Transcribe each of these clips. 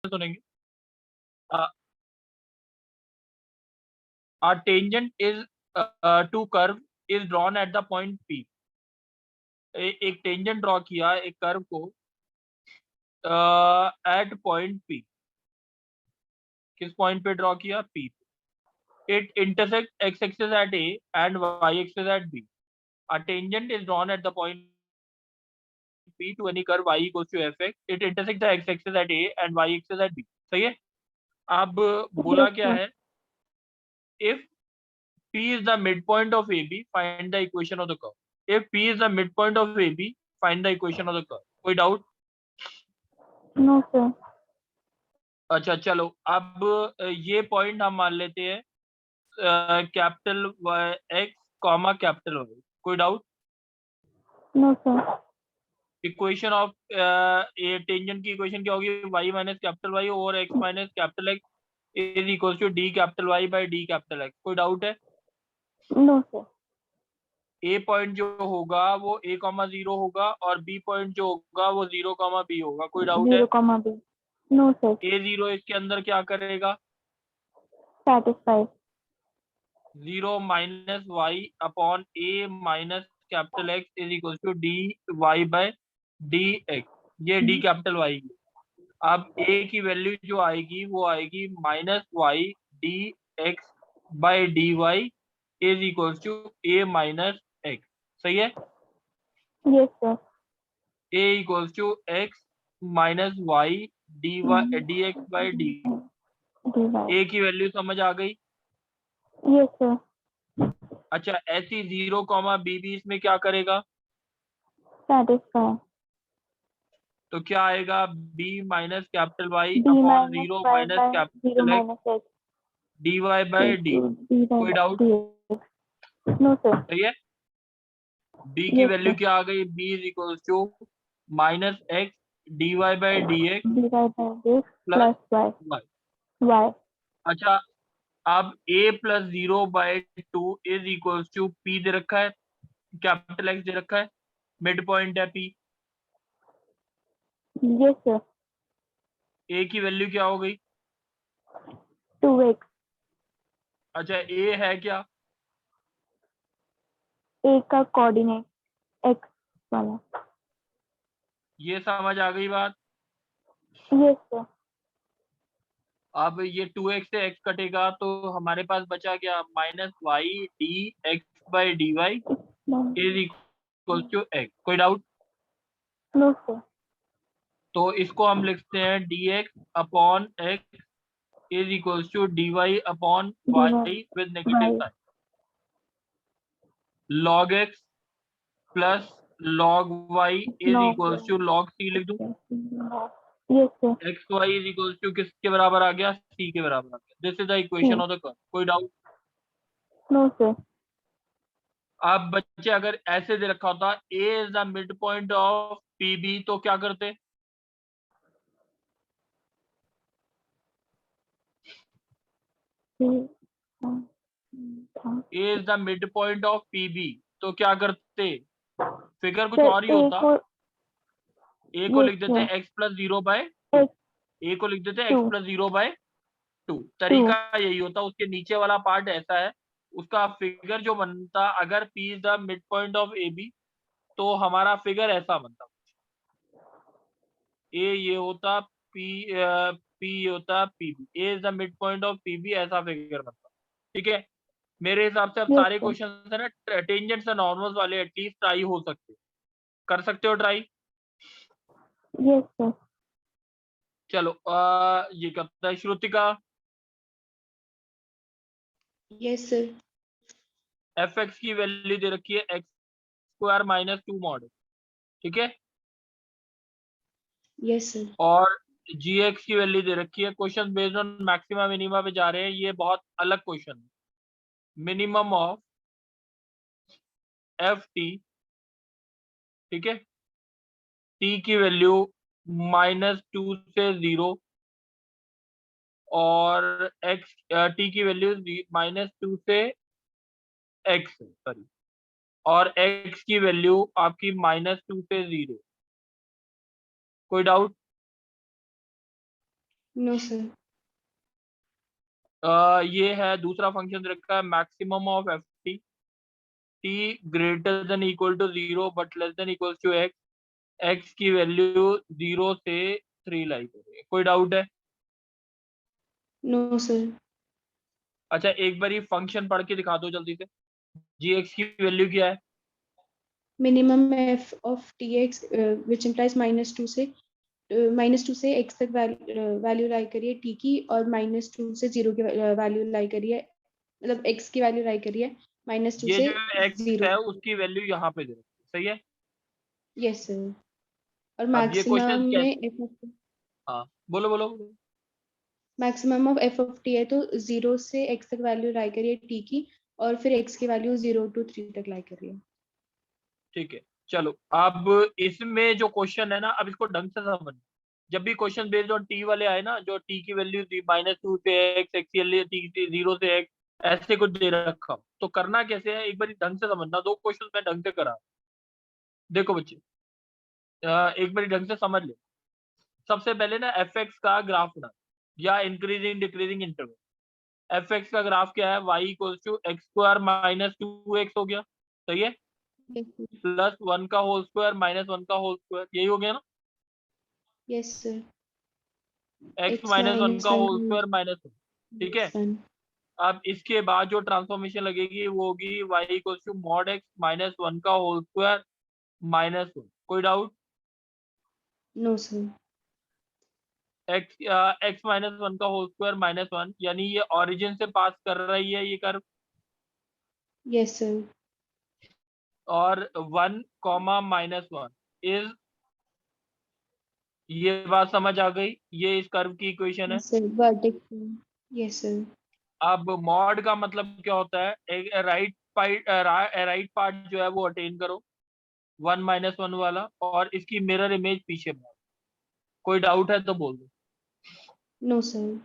सुनेंगे। A tangent is to curve is drawn at the point P. एक tangent draw किया एक curve को एट पॉइंट P। किस पॉइंट पे ड्रॉ किया? P। It intersects x axis at A and y axis at B. A tangent is drawn at the point P to any curve y equals to fx. It intersects the x axis at A and y axis at B. सही है। अब बोला क्या है? If P is the midpoint of AB, find the equation of the curve. If P is the midpoint of AB, find the equation of the curve. कोई doubt? No sir. अच्छा चलो, अब ये पॉइंट हम मान लेते हैं capital X comma capital Y. कोई doubt? No sir. Equation of tangent की इक्वेशन क्या होगी? y माइनस कैपिटल वाई और x minus capital X is equal to D capital Y by D capital X. कोई डाउट है? No sir. A point जो होगा वो a कॉमा 0 होगा और b पॉइंट जो होगा वो 0 कॉमा b होगा। कोई डाउट है? 0 comma B. No sir. a0 इसके अंदर क्या करेगा? Satisfied. 0 minus Y upon a minus capital X is equal to D Y by D X. ये डी कैपिटल वाई। अब a की वैल्यू जो आएगी वो आएगी minus Y D X by D Y is equal to a minus X. सही है। Yes sir. a equal to X minus Y D Y D X by D. a की value समझ आ गई? Yes sir. अच्छा, ऐसी 0 comma B भी इसमें क्या करेगा? सैटिस्फाइड। तो क्या आएगा? b minus capital Y B upon minus 0 Y minus by 0 capital X minus X D Y by D. D कोई डाउट? By no sir. सही है। b की यस वैल्यू सर। क्या आ गई? b is equal to minus X D Y by D X D Y by D plus plus Y Y. Y. अच्छा, अब a plus 0 by 2 is equal to p दे रखा है, capital X दे रखा है, मिड पॉइंट है p। Yes sir. a की वैल्यू क्या हो गई? 2x। अच्छा, a है क्या? ए का कोऑर्डिनेट एक्स वाला। ये समझ आ गई बात? Yes sir. अब ये 2x से x कटेगा तो हमारे पास बचा क्या? Minus Y D X by D Y is equal to X. कोई डाउट? No sir. तो इसको हम लिखते हैं dx upon x is equal to dy upon y with negative sign. log x plus log y is equal to log c लिख दूं। Yes sir. X Y is equal to किसके बराबर आ गया? c के बराबर आ गया। This is the equation of the curve. कोई डाउट? No sir. अब बच्चे अगर ऐसे दे रखा होता a is the mid point of pb तो क्या करते? a is the mid point of pb तो क्या करते? फिगर कुछ और ही होता। a को लिख देते x plus 0 by two. a को लिख देते x प्लस 0 बाय 2। तरीका यही होता। उसके नीचे वाला पार्ट ऐसा है, उसका फिगर जो बनता अगर p is the mid point of ab तो हमारा फिगर ऐसा बनता। a ये होता, p ये होता pb। a is the mid point of pb, ऐसा फिगर बनता। ठीक है। मेरे हिसाब से अब सारे क्वेश्चन है ना टेंजेंट्स और नॉर्मल्स वाले एटलीस्ट ट्राई हो सकते। कर सकते हो ट्राई? Yes sir. चलो ये करता है श्रुतिका। Yes sir. fx की वैल्यू दे रखी है एक्स स्क्वायर माइनस 2 मॉड। ठीक है। Yes sir. और gx की वैल्यू दे रखी है। Question based on maxima minima पे जा रहे हैं। ये बहुत अलग क्वेश्चन है। मिनिमम ऑफ एफ टी, ठीक है, t की वैल्यू -2 से 0 और x t की वैल्यू -2 से x, सॉरी, और x की वैल्यू आपकी -2 से 0। कोई डाउट? No sir. ये है दूसरा फंक्शन रखा है maximum of F T, T greater than equal to 0 but less than equal to X, X की वैल्यू 0 से 3 लाई करिए। कोई डाउट है? No sir. अच्छा एक बार ये फंक्शन पढ़ के दिखा दो जल्दी से। जी एक्स की वैल्यू क्या है? Minimum F of T x which implies -2 से -2 से x तक वैल्यू लाई करिए t की, और -2 से 0 की वैल्यू लाई करिए, मतलब x की वैल्यू लाई करिए -2 ये से जो एक्स 0। है उसकी वैल्यू यहाँ पे दे रखी है, सही है। Yes sir. और अब ये क्वेश्चन मैक्सिमम में कैसे? f ऑफ हाँ बोलो बोलो बोलो। Maximum of f of t है, तो 0 से x तक वैल्यू लाई करिए t की, और फिर x की वैल्यू 0 to 3 तक लाई करिए। ठीक है चलो, अब इसमें जो क्वेश्चन है ना, अब इसको ढंग से समझ। जब भी क्वेश्चन बेस्ड ऑन टी वाले आए ना, जो टी की वैल्यू -2 से एक्स, एक्स टी 0 से एक्स, ऐसे कुछ दे रखा हो, तो करना कैसे है एक बार ढंग से समझना। दो क्वेश्चन मैं ढंग से करा। देखो बच्चे, एक बार ढंग से समझ ले। सबसे पहले ना एफ एक्स का ग्राफ बना, या increasing decreasing interval. F X का ग्राफ क्या है? Y equals to X square -2x हो गया, सही है, प्लस 1 का होल स्क्वायर -1 का होल स्क्वायर, यही हो गया ना। Yes sir. एक्स x -1 का -1 होल स्क्वायर -1, ठीक है। 1। अब इसके बाद जो ट्रांसफॉर्मेशन लगेगी वो होगी y equals to mod x -1 का होल स्क्वायर -1। कोई doubt? No sir. X x -1 का होल स्क्वायर -1, यानी ये ओरिजिन से पास कर रही है ये कर्व, यस सर। और 1 कॉमा -1 इज, ये बात समझ आ गई, ये इस कर्व की इक्वेशन है। Yes sir, vertex. Yes sir. अब मॉड का मतलब क्या होता है? एक राइट पार्ट जो है वो अटेन करो, 1 -1 वाला, और इसकी मिरर इमेज पीछे बनाओ। कोई डाउट है तो बोल दो। No sir.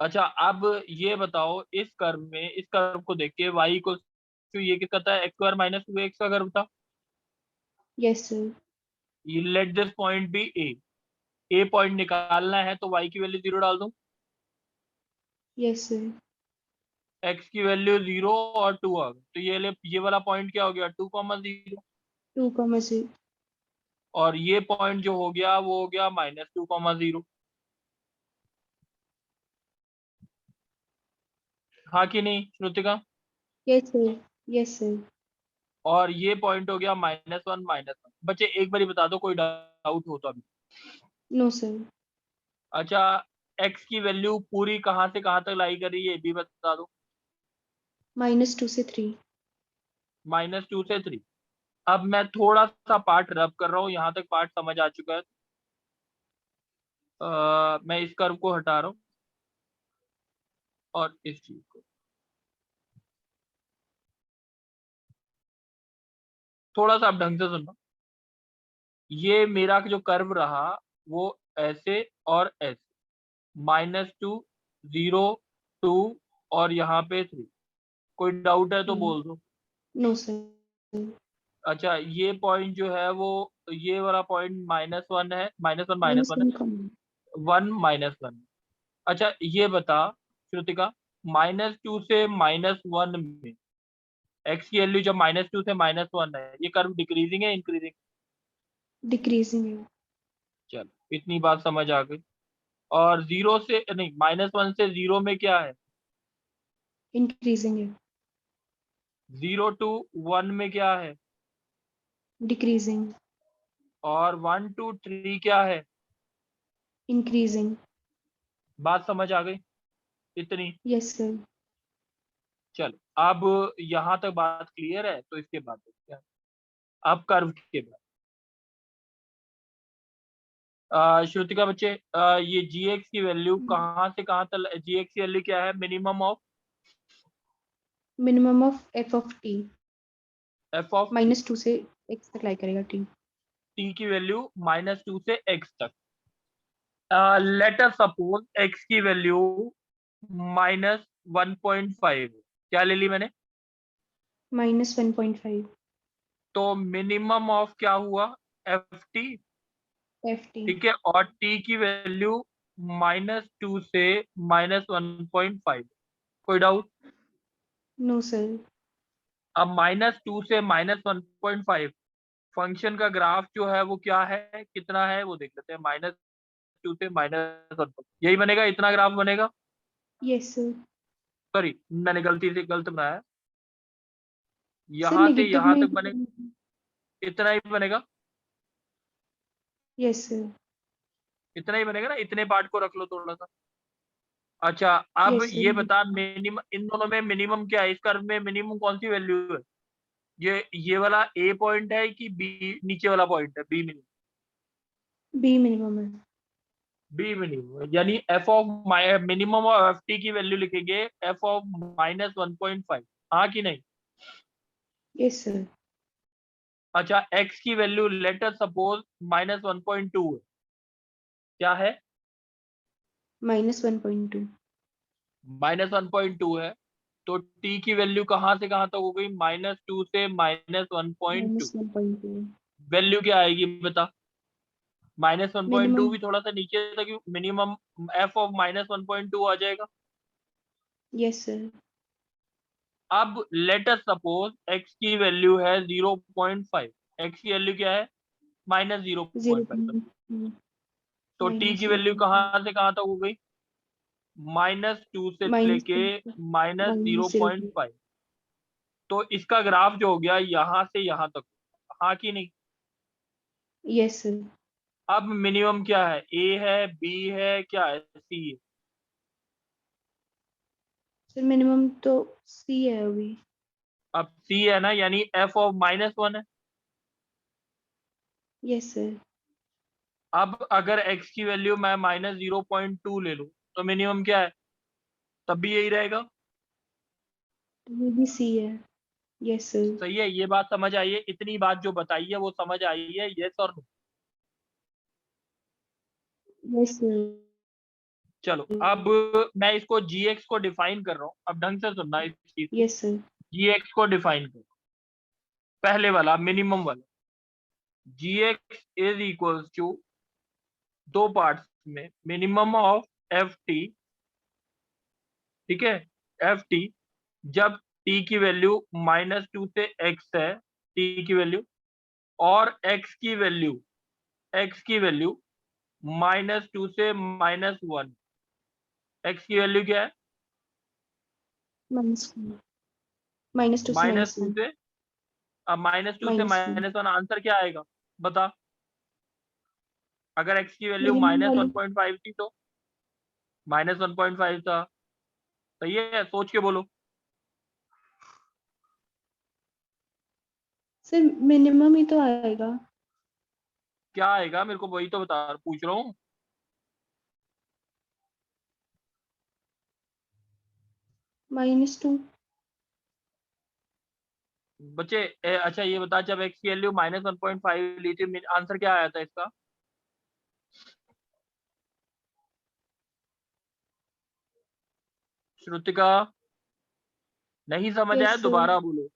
अच्छा अब ये बताओ, इस कर्व में, इस कर्व को देख के y को ये कितना था? एक्स स्क्वायर -2x का कर्व था। Yes sir. ये let this point be A point निकालना है तो y की वैल्यू 0 डाल दूं, यस सर। x की वैल्यू 0 और 2 आ गई, तो ये वाला पॉइंट क्या हो गया? 2,0, 2,0। और ये पॉइंट जो हो गया वो हो गया -2,0। हाँ कि नहीं Shrutika? Yes sir. Yes sir. और ये पॉइंट हो गया -1 बच्चे एक बार बता दो, कोई डाउट हो तो अभी। No sir. अच्छा x की वैल्यू पूरी कहाँ से कहाँ तक लाई कर रही है ये भी बता दो। -2 से 3। -2 से 3। अब मैं थोड़ा सा पार्ट रब कर रहा हूँ, यहाँ तक पार्ट समझ आ चुका है। मैं इस कर्व को हटा रहा हूँ और इस चीज को, थोड़ा सा आप ढंग से सुनना। ये मेरा जो कर्व रहा वो ऐसे और ऐसे, -2, 0, 2 और यहाँ पे 3। कोई डाउट है तो बोल दो। No sir. अच्छा ये पॉइंट जो है वो, ये वाला पॉइंट -1 है, -1 है, -1 कम। 1 -1। अच्छा ये बता श्रुतिका, -2 से -1 में एक्स की वैल्यू जब -2 से -1 है, ये कर्व डिक्रीजिंग है इंक्रीजिंग? डिक्रीजिंग है। चलो इतनी बात समझ आ गई। और 0 से नहीं, -1 से 0 में क्या है? इंक्रीजिंग है। 0 to 1 में क्या है? डिक्रीजिंग। और 1 to 3 क्या है? इंक्रीजिंग। बात समझ आ गई इतनी? Yes sir. चलो अब यहाँ तक बात क्लियर है, तो इसके बाद देखते हैं अब कर्व के बाद। श्रुतिका बच्चे, ये जी एक्स की वैल्यू कहाँ से कहाँ तक, जी एक्स की वैल्यू क्या है? Minimum of minimum of F of T, F of -2 से x तक लाई करेगा टी। टी की वैल्यू -2 से x तक। लेट अस सपोज x की वैल्यू -1.5, क्या ले ली मैंने? -1.5 तो मिनिमम ऑफ क्या हुआ? F T, F t. ठीक है, और टी की वैल्यू -2 से -1.5, कोई डाउट? No sir. अब -2 से -1.5 फंक्शन का ग्राफ जो है वो क्या है, कितना है वो देख लेते हैं। -2 से -1, यही बनेगा, इतना ग्राफ बनेगा। Yes sir. सॉरी, मैंने गलती से गलत बनाया, सर यहाँ से नेगेटिव यहाँ में। तक बनेगा, इतना ही बनेगा, यस सर। इतना ही बनेगा ना, इतने पार्ट को रख लो थोड़ा सा। अच्छा, अब यस ये सर। बता, मिनिमम इन दोनों में मिनिमम क्या है, इस कर्व में मिनिमम कौन सी वैल्यू है? ये वाला ए पॉइंट है कि बी नीचे वाला पॉइंट है, बी मिनिमम? बी मिनिमम है। बी मिनिमम, यानी F of minimum of F T की वैल्यू लिखेंगे एफ ऑफ -1.5, हाँ कि नहीं? Yes sir. अच्छा, एक्स की वैल्यू लेट अस सपोज -1.2 है, क्या है? -1.2। -1.2 है, तो टी की वैल्यू कहाँ से कहाँ तक हो गई? -2 से -1.2। -1.2। वैल्यू क्या आएगी बता? -1.2 मिनिमम। भी थोड़ा सा नीचे तक, मिनिमम एफ ऑफ -1.2 आ जाएगा। Yes sir. अब लेट अस सपोज एक्स की वैल्यू है 0.5, एक्स की वैल्यू क्या है? -0.5। 0.5। तो टी की वैल्यू -0.5। कहाँ से कहाँ तक हो गई? -2 से लेके -2। -0.5। -0.5। तो इसका ग्राफ जो हो गया यहाँ से यहाँ तक, हाँ कि नहीं? Yes sir. अब मिनिमम क्या है? ए है, बी है, क्या है? सी है। सर मिनिमम तो सी है अभी। अब सी है ना, यानी एफ ऑफ -1 है। Yes sir. अब अगर एक्स की वैल्यू मैं -0.2 ले लूं तो मिनिमम क्या है? तब भी यही रहेगा। ये भी सी है। Yes sir. सही है, ये बात समझ आई है? इतनी बात जो बताई है वो समझ आई है, यस और नो? Yes sir. चलो, अब मैं इसको जी एक्स को डिफाइन कर रहा हूँ, अब ढंग से सुनना इस चीज को। Yes sir. जी एक्स को डिफाइन करो, पहले वाला मिनिमम वाला। G x is equals to, दो पार्ट्स में, मिनिमम ऑफ एफ टी, ठीक है, एफ टी, जब टी की वैल्यू -2 से एक्स है, टी की वैल्यू, और एक्स की वैल्यू -2 से -1, एक्स की वैल्यू क्या है? -2 से -2 -1। से, अब -2 से -1। -1 आंसर क्या आएगा बता? अगर एक्स की वैल्यू मिनिमम वाली। -1.5 थी तो -1.5 था। सही है, सोच के बोलो। सर मिनिमम ही तो आएगा। क्या आएगा? मेरे को वही तो बता, पूछ रहा हूँ। -2। बच्चे अच्छा ये बता, जब एक्स की वैल्यू -1.5 ली थी, आंसर क्या आया था इसका? श्रुतिका, नहीं समझ आया? Yes sir. दोबारा बोलो।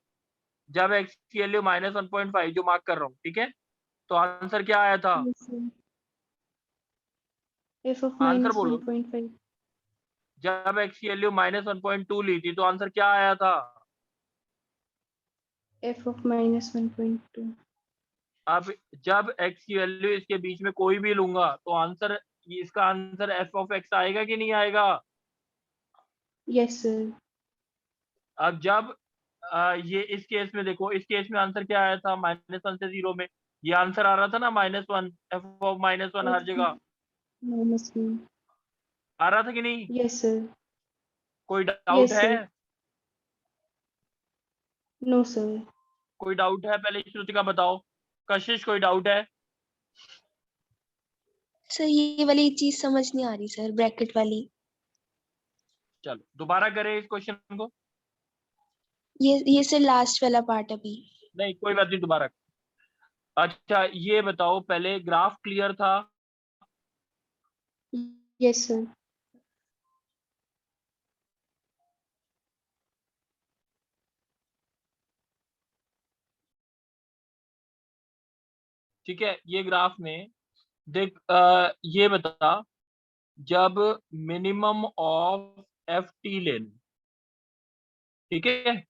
जब एक्स की वैल्यू -1.5, जो मार्क कर रहा हूँ, ठीक है, तो आंसर क्या आया था? Yes sir. F of answer बोलो। -1.5। जब एक्स की वैल्यू -1.2 ली थी तो आंसर क्या आया था? F of -1.2। अब जब एक्स की वैल्यू इसके बीच में कोई भी लूंगा तो आंसर, इसका आंसर एफ ऑफ एक्स आएगा कि नहीं आएगा? Yes sir. अब जब ये इस केस में देखो, इस केस में आंसर क्या आया था? -1 से 0 में ये आंसर आ रहा था ना, -1, एफ ऑफ -1 हर जगह -1। आ रहा था कि नहीं? Yes sir. कोई डाउट यस है? सर। No sir. कोई डाउट है? पहले श्रुतिका बताओ। कशिश, कोई डाउट है? सर ये वाली चीज समझ नहीं आ रही सर, ब्रैकेट वाली। चलो दोबारा करें इस क्वेश्चन को। ये सर लास्ट वाला पार्ट अभी। नहीं कोई बात नहीं, दोबारा। अच्छा ये बताओ, पहले ग्राफ क्लियर था? Yes sir. ठीक है, ये ग्राफ में देख, ये बता, जब मिनिमम ऑफ एफ टी लेना, ठीक है,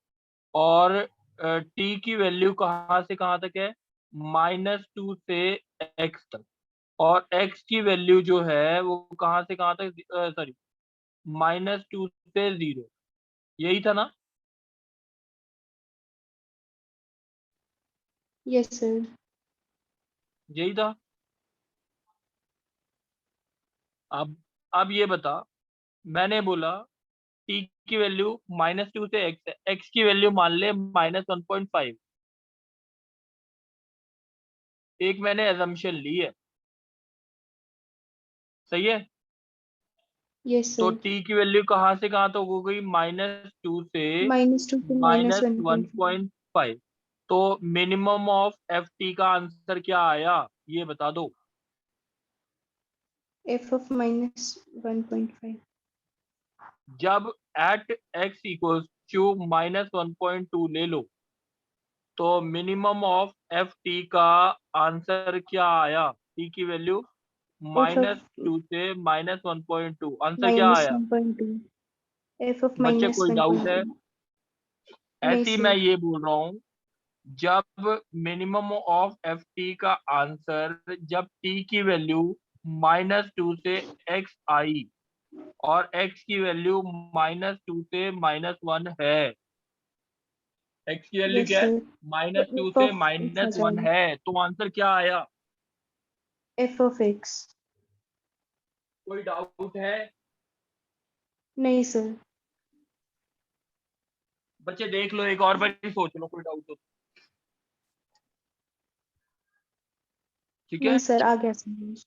और टी की वैल्यू कहाँ से कहाँ तक है, -2 से x तक, और x की वैल्यू जो है वो कहाँ से कहाँ तक, सॉरी, -2 से 0, यही था ना। Yes sir. यही था। अब ये बता, मैंने बोला t की वैल्यू -2 से x है, x की वैल्यू मान ले -1.5, एक मैंने एजम्पशन ली है, सही है। यस तो सर। t की वैल्यू कहाँ से कहाँ तक हो गई, -2 से -2 से -1.5। -1.5, तो मिनिमम ऑफ एफ टी का आंसर क्या आया, ये बता दो। f of -1.5। जब एट x इक्वल्स टू -1.2 ले लो, तो मिनिमम ऑफ एफ टी का आंसर क्या आया, t की वैल्यू f of -2 से -1.2, आंसर क्या आया। -1.2। f of बच्चे कोई डाउट है? -1.2। नहीं ऐसे ही मैं सर। ये बोल रहा हूँ, जब मिनिमम ऑफ एफ टी का आंसर, जब टी की वैल्यू -2 से x आई और x की वैल्यू -2 से -1 है, x की वैल्यू यस क्या है, सर। तो -2 f से of x आ -1 जाएगा। है, तो आंसर क्या आया। f of x। कोई डाउट है? नहीं सर। बच्चे देख लो, एक और बार सोच लो, कोई डाउट हो तो। ठीक नहीं है, सर, आ गया समझ।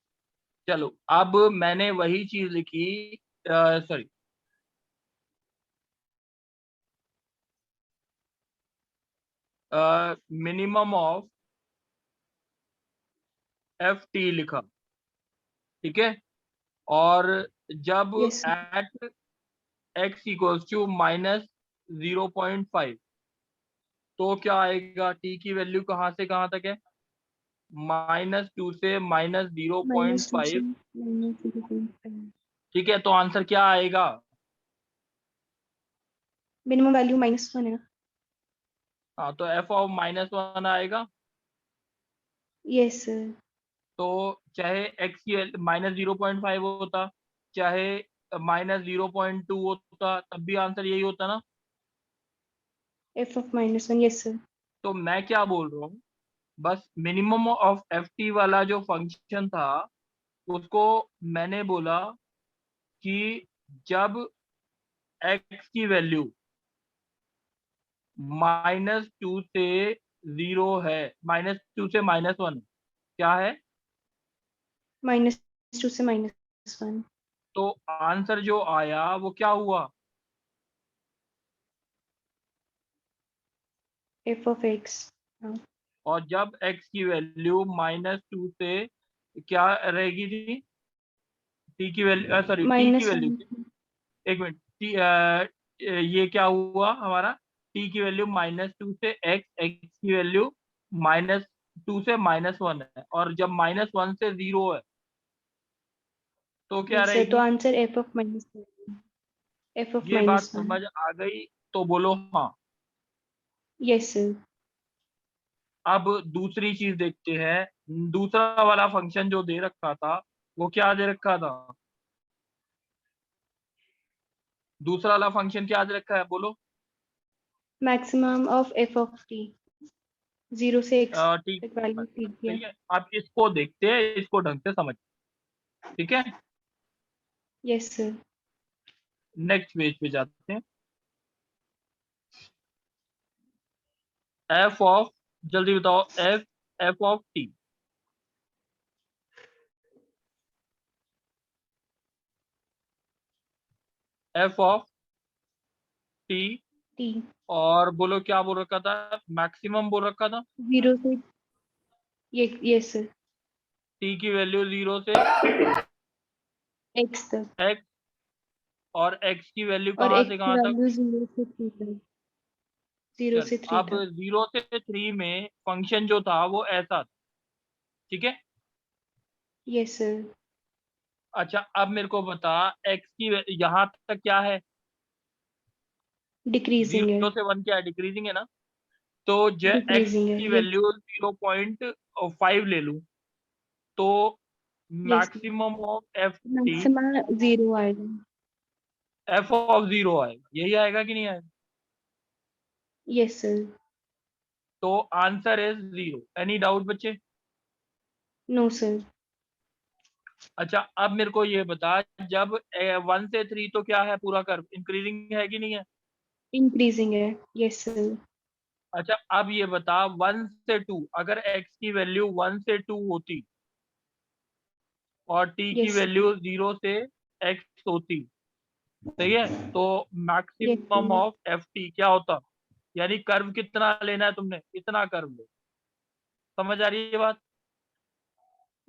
चलो अब मैंने वही चीज लिखी, sorry, minimum of F t लिखा, ठीक है, और जब yes sir. At x equals to -0.5, तो क्या आएगा, t की वैल्यू कहाँ से कहाँ तक है, -2 से -2 से -0.5, -0.5। ठीक है, तो आंसर क्या आएगा। मिनिमम वैल्यू -1 है ना। हाँ, तो f ऑफ -1 आएगा। Yes sir. तो चाहे x की -0.5 होता, चाहे -0.2 होता, तब भी आंसर यही होता ना। f of -1। Yes sir. तो मैं क्या बोल रहा हूँ, बस मिनिमम ऑफ एफ टी वाला जो फंक्शन था, उसको मैंने बोला कि जब x की वैल्यू -2 से 0 है, -2 से -1, क्या है, -2 से -1। तो आंसर जो आया वो क्या हुआ, f of x। हाँ। और जब x की वैल्यू -2 से क्या रहेगी थी, t की वैल्यू, सॉरी, t की वैल्यू, -1। एक मिनट, ये क्या हुआ हमारा, t की वैल्यू -2 से x की वैल्यू -2 से -1 है, और जब -1 से 0 है, तो क्या यस सर, तो रहेगी। Answer f of -1। f of ये बात -1। समझ आ गई तो बोलो हाँ। Yes sir. अब दूसरी चीज देखते हैं, दूसरा वाला फंक्शन जो दे रखा था, वो क्या दे रखा था, दूसरा वाला फंक्शन क्या दे रखा है, बोलो। Maximum of f of t। 0 से x ठीक, तक वैल्यू ठीक दिया। सही है, अब इसको देखते हैं, इसको ढंग से समझ, ठीक है। Yes sir. नेक्स्ट पेज पे जाते हैं। एफ ऑफ, जल्दी बताओ, F of T, F of T, t। और बोलो क्या बोल रखा था, मैक्सिमम बोल रखा था, 0 से ये। Yes sir. टी की वैल्यू 0 से x तक। एक्स, और एक्स की वैल्यू और कहाँ x से की कहाँ तक। वैल्यू 0 से 3 तक। 0 चल, से 3 अब तक। 0 से 3 में फंक्शन जो था वो ऐसा था, ठीक है। Yes sir. अच्छा अब मेरे को बता x की यहाँ तक क्या है, डिक्रीजिंग है, 0 से 1 क्या है, डिक्रीजिंग है ना। तो जो x डिक्रीजिंग है, की यस वैल्यू 0.5 ले लूं तो yes, maximum of F T maximum 0 आएगा, एफ ऑफ 0 आएगा, यही आएगा कि नहीं आएगा। यस सर, तो आंसर इज 0। एनी डाउट बच्चे। नो सर, अच्छा अब मेरे को ये बता, जब 1 से 3 तो क्या है, पूरा कर्व इंक्रीजिंग है कि नहीं है। इंक्रीजिंग है, यस सर, अच्छा अब ये बता 1 से 2, अगर x की वैल्यू 1 से 2 होती और t की यस वैल्यू 0 से x होती, सही है, तो yes maximum sir, of F T क्या होता, यानी कर्व कितना लेना है तुमने, इतना कर्व लो। समझ आ रही है बात।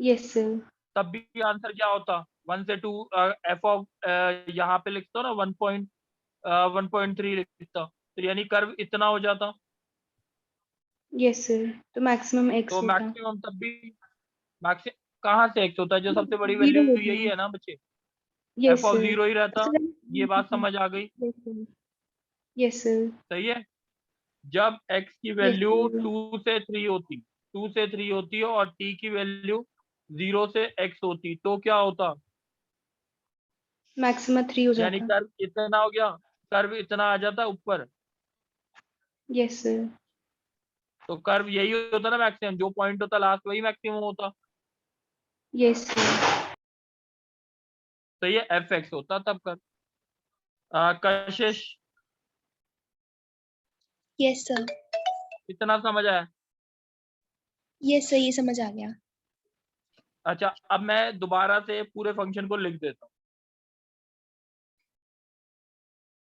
यस सर, तब भी आंसर क्या होता, 1 से 2 एफ ऑफ यहाँ पे लिखता हो ना 1.3 लिखता, तो यानी कर्व इतना हो जाता। यस सर, तो मैक्सिमम तो x होता, मैक्सिमम तब भी मैक्सिमम कहाँ से एक्स होता है, जो सबसे बड़ी 0 वैल्यू होता यही है, है ना बच्चे, एफ यस ऑफ सर, 0 ही रहता। सर ये बात समझ आ गई, यस सर, यस सर, सही है। जब x की यस वैल्यू सर, 2 से 3 होती है और t की वैल्यू 0 से x होती, तो क्या होता, मैक्सिमम 3 हो यानी जाता, कर्व इतना हो गया, कर्व इतना आ जाता ऊपर। यस सर, तो कर्व यही होता ना मैक्सिमम, जो पॉइंट होता लास्ट वही मैक्सिमम होता। यस सर, तो ये एफ एक्स होता तब कर। कशिश यस सर, इतना समझ आया। यस सर, ये समझ आ गया। अच्छा अब मैं दोबारा से पूरे फंक्शन को लिख देता हूँ।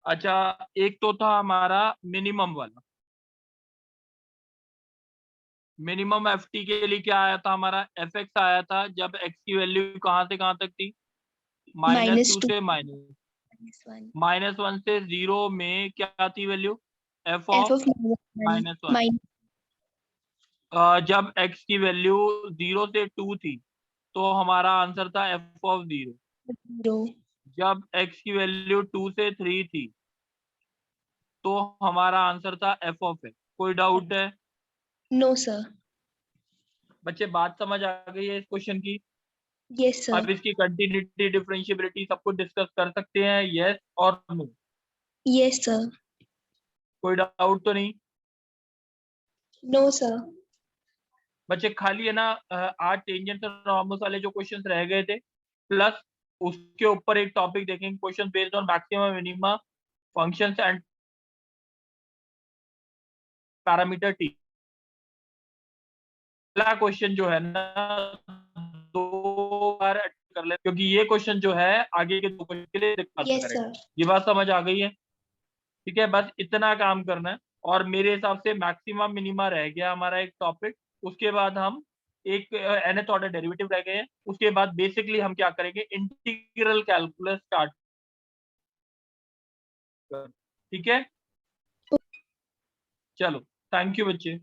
अच्छा एक तो था हमारा मिनिमम वाला, मिनिमम एफ टी के लिए क्या आया था हमारा, एफ एक्स आया था जब एक्स की वैल्यू कहाँ से कहाँ तक थी, -2 -2 से -1 -1 से 0 में क्या थी value, F f of of -1 -1। जब x की वैल्यू 0 से 2 थी तो हमारा आंसर था एफ ऑफ 0। -0 जब x की वैल्यू 2 से 3 थी तो हमारा आंसर था एफ ऑफ एक्स। कोई डाउट है नो सर, बच्चे, बात समझ आ गई है इस क्वेश्चन की। यस सर, अब इसकी कंटिन्यूटी डिफरेंशिएबिलिटी सब कुछ डिस्कस कर सकते हैं, यस और नो। यस सर, कोई डाउट तो नहीं नो सर, बच्चे, खाली है ना आज टेंजेंट और नॉर्मल वाले जो क्वेश्चंस रह गए थे, प्लस उसके ऊपर एक टॉपिक देखेंगे, question based on maximum minima functions and parameter T. पहला क्वेश्चन जो है ना 2 बार कर ले, क्योंकि ये क्वेश्चन जो है आगे के 2 क्वेश्चन के लिए दिक्कत यस करेगा। सर, ये बात समझ आ गई है, ठीक है, बस इतना काम करना है। और मेरे हिसाब से मैक्सिमम मिनिमा रह गया हमारा एक टॉपिक। उसके बाद हम एक nth ऑर्डर डेरिवेटिव रह गए हैं। उसके बाद बेसिकली हम क्या करेंगे, इंटीग्रल कैलकुलस स्टार्ट, ठीक है। चलो थैंक यू बच्चे।